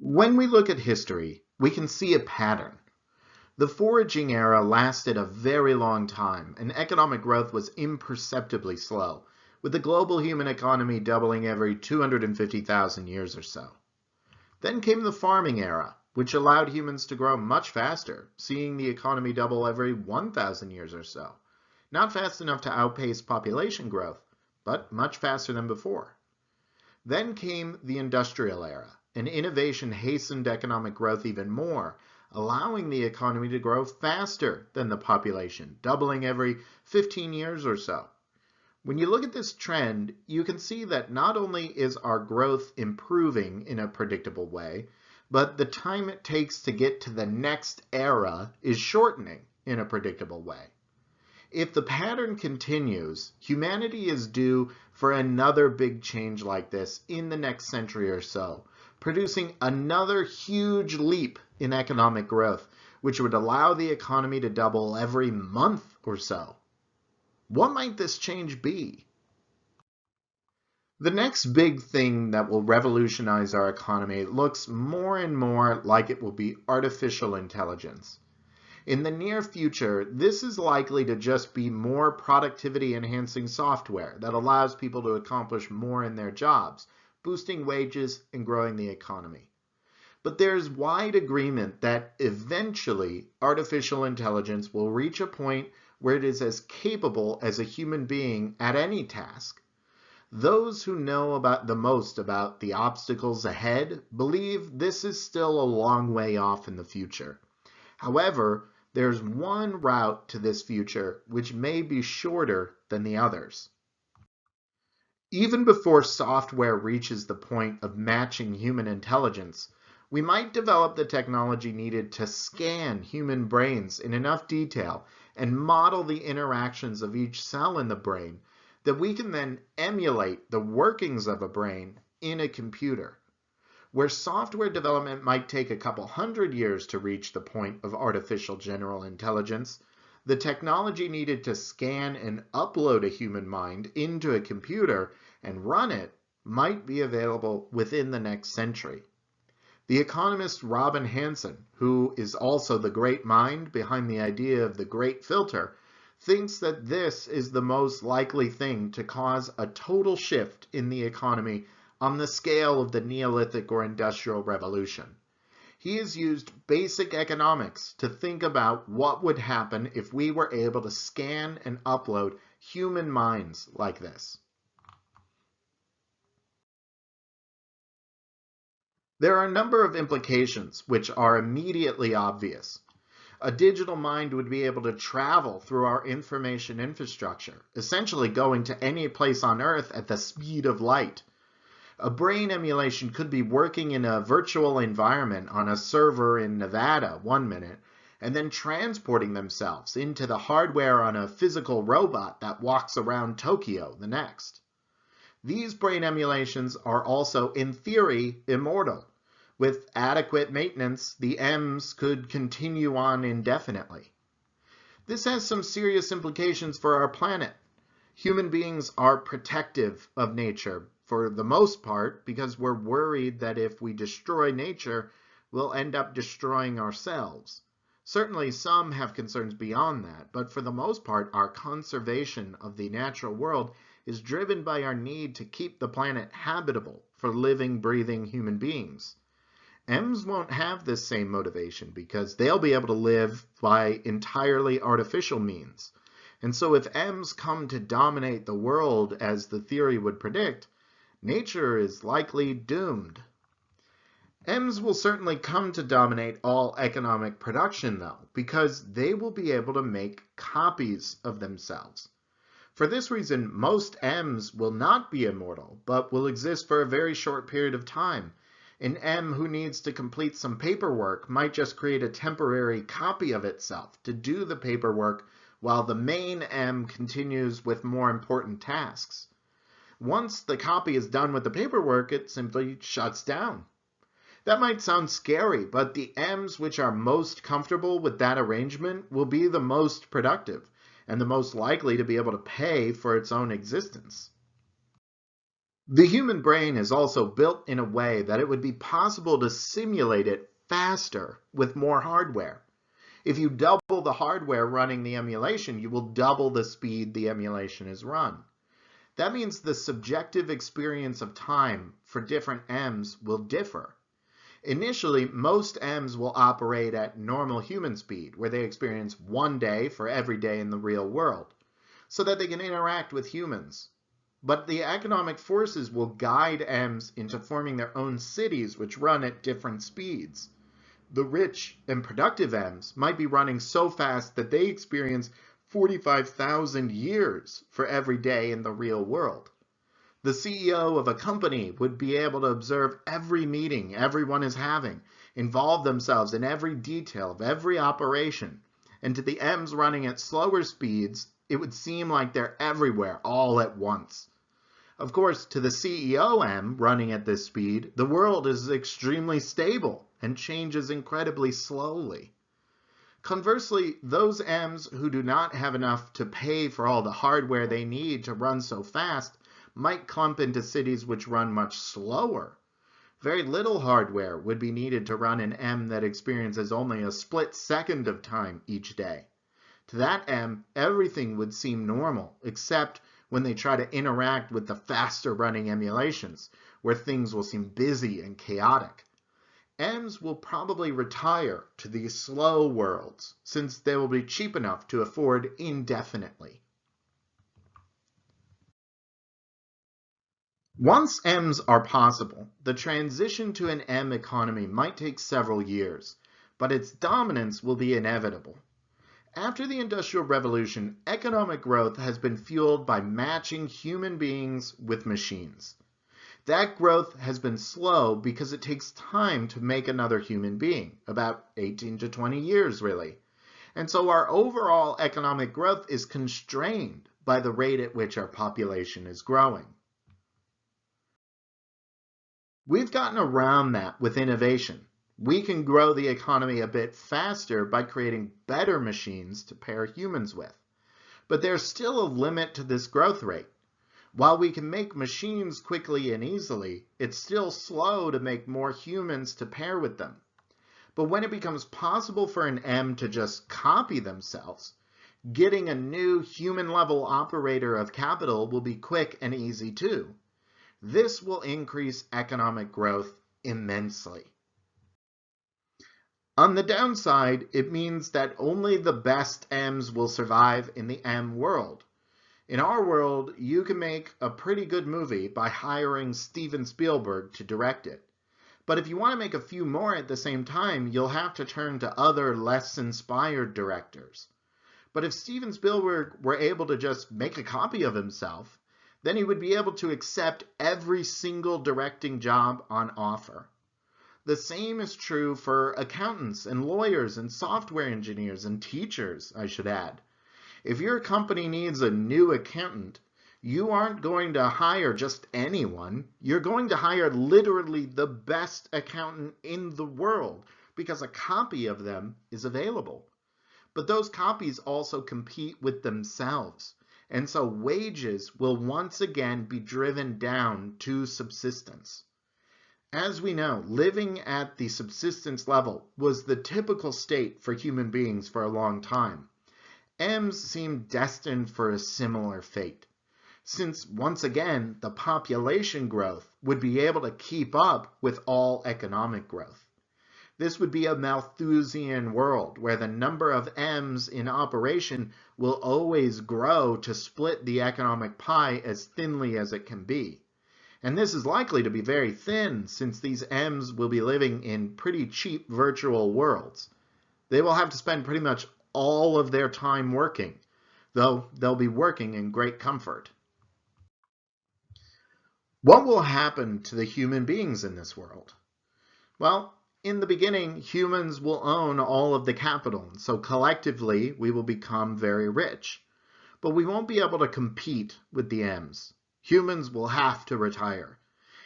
When we look at history, we can see a pattern. The foraging era lasted a very long time, and economic growth was imperceptibly slow, with the global human economy doubling every 250,000 years or so. Then came the farming era, which allowed humans to grow much faster, seeing the economy double every 1,000 years or so. Not fast enough to outpace population growth, but much faster than before. Then came the industrial era, and innovation hastened economic growth even more, allowing the economy to grow faster than the population, doubling every 15 years or so. When you look at this trend, you can see that not only is our growth improving in a predictable way, but the time it takes to get to the next era is shortening in a predictable way. If the pattern continues, humanity is due for another big change like this in the next century or so, producing another huge leap in economic growth, which would allow the economy to double every month or so. What might this change be? The next big thing that will revolutionize our economy looks more and more like it will be artificial intelligence. In the near future, this is likely to just be more productivity-enhancing software that allows people to accomplish more in their jobs, boosting wages and growing the economy. But there's wide agreement that eventually artificial intelligence will reach a point where it is as capable as a human being at any task. Those who know the most about the obstacles ahead believe this is still a long way off in the future. However, there's one route to this future which may be shorter than the others. Even before software reaches the point of matching human intelligence, we might develop the technology needed to scan human brains in enough detail and model the interactions of each cell in the brain that we can then emulate the workings of a brain in a computer. Where software development might take a couple hundred years to reach the point of artificial general intelligence, the technology needed to scan and upload a human mind into a computer and run it might be available within the next century. The economist Robin Hanson, who is also the great mind behind the idea of the Great Filter, thinks that this is the most likely thing to cause a total shift in the economy on the scale of the Neolithic or Industrial Revolution. He has used basic economics to think about what would happen if we were able to scan and upload human minds like this. There are a number of implications which are immediately obvious. A digital mind would be able to travel through our information infrastructure, essentially going to any place on Earth at the speed of light. A brain emulation could be working in a virtual environment on a server in Nevada one minute, and then transporting themselves into the hardware on a physical robot that walks around Tokyo the next. These brain emulations are also, in theory, immortal. With adequate maintenance, the M's could continue on indefinitely. This has some serious implications for our planet. Human beings are protective of nature, for the most part, because we're worried that if we destroy nature, we'll end up destroying ourselves. Certainly some have concerns beyond that, but for the most part, our conservation of the natural world is driven by our need to keep the planet habitable for living, breathing human beings. M's won't have this same motivation because they'll be able to live by entirely artificial means. And so if M's come to dominate the world as the theory would predict, nature is likely doomed. M's will certainly come to dominate all economic production though, because they will be able to make copies of themselves. For this reason, most M's will not be immortal, but will exist for a very short period of time. An M who needs to complete some paperwork might just create a temporary copy of itself to do the paperwork while the main M continues with more important tasks. Once the copy is done with the paperwork, it simply shuts down. That might sound scary, but the M's which are most comfortable with that arrangement will be the most productive and the most likely to be able to pay for its own existence. The human brain is also built in a way that it would be possible to simulate it faster with more hardware. If you double the hardware running the emulation, you will double the speed the emulation is run. That means the subjective experience of time for different M's will differ. Initially, most M's will operate at normal human speed, where they experience 1 day for every day in the real world, so that they can interact with humans. But the economic forces will guide M's into forming their own cities, which run at different speeds. The rich and productive M's might be running so fast that they experience 45,000 years for every day in the real world. The CEO of a company would be able to observe every meeting everyone is having, involve themselves in every detail of every operation, and to the M's running at slower speeds, it would seem like they're everywhere all at once. Of course, to the CEO M running at this speed, the world is extremely stable and changes incredibly slowly. Conversely, those M's who do not have enough to pay for all the hardware they need to run so fast might clump into cities which run much slower. Very little hardware would be needed to run an M that experiences only a split second of time each day. To that M, everything would seem normal, except when they try to interact with the faster running emulations, where things will seem busy and chaotic. M's will probably retire to these slow worlds, since they will be cheap enough to afford indefinitely. Once M's are possible, the transition to an M economy might take several years, but its dominance will be inevitable. After the Industrial Revolution, economic growth has been fueled by matching human beings with machines. That growth has been slow because it takes time to make another human being, about 18 to 20 years really. And so our overall economic growth is constrained by the rate at which our population is growing. We've gotten around that with innovation. We can grow the economy a bit faster by creating better machines to pair humans with. But there's still a limit to this growth rate. While we can make machines quickly and easily, it's still slow to make more humans to pair with them. But when it becomes possible for an M to just copy themselves, getting a new human-level operator of capital will be quick and easy too. This will increase economic growth immensely. On the downside, it means that only the best M's will survive in the M world. In our world, you can make a pretty good movie by hiring Steven Spielberg to direct it. But if you want to make a few more at the same time, you'll have to turn to other less inspired directors. But if Steven Spielberg were able to just make a copy of himself, then he would be able to accept every single directing job on offer. The same is true for accountants and lawyers and software engineers and teachers, I should add. If your company needs a new accountant, you aren't going to hire just anyone. You're going to hire literally the best accountant in the world because a copy of them is available. But those copies also compete with themselves. And so wages will once again be driven down to subsistence. As we know, living at the subsistence level was the typical state for human beings for a long time. M's seem destined for a similar fate, since once again the population growth would be able to keep up with all economic growth. This would be a Malthusian world where the number of M's in operation will always grow to split the economic pie as thinly as it can be. And this is likely to be very thin since these M's will be living in pretty cheap virtual worlds. They will have to spend pretty much all of their time working, though they'll be working in great comfort. What will happen to the human beings in this world? Well, in the beginning, humans will own all of the capital, so collectively we will become very rich. But we won't be able to compete with the M's. Humans will have to retire.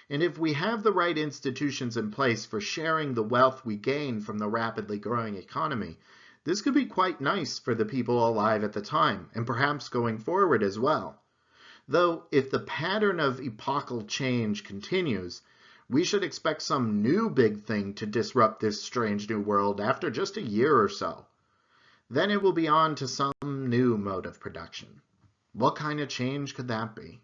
And if we have the right institutions in place for sharing the wealth we gain from the rapidly growing economy, this could be quite nice for the people alive at the time, and perhaps going forward as well. Though if the pattern of epochal change continues, we should expect some new big thing to disrupt this strange new world after just a year or so. Then it will be on to some new mode of production. What kind of change could that be?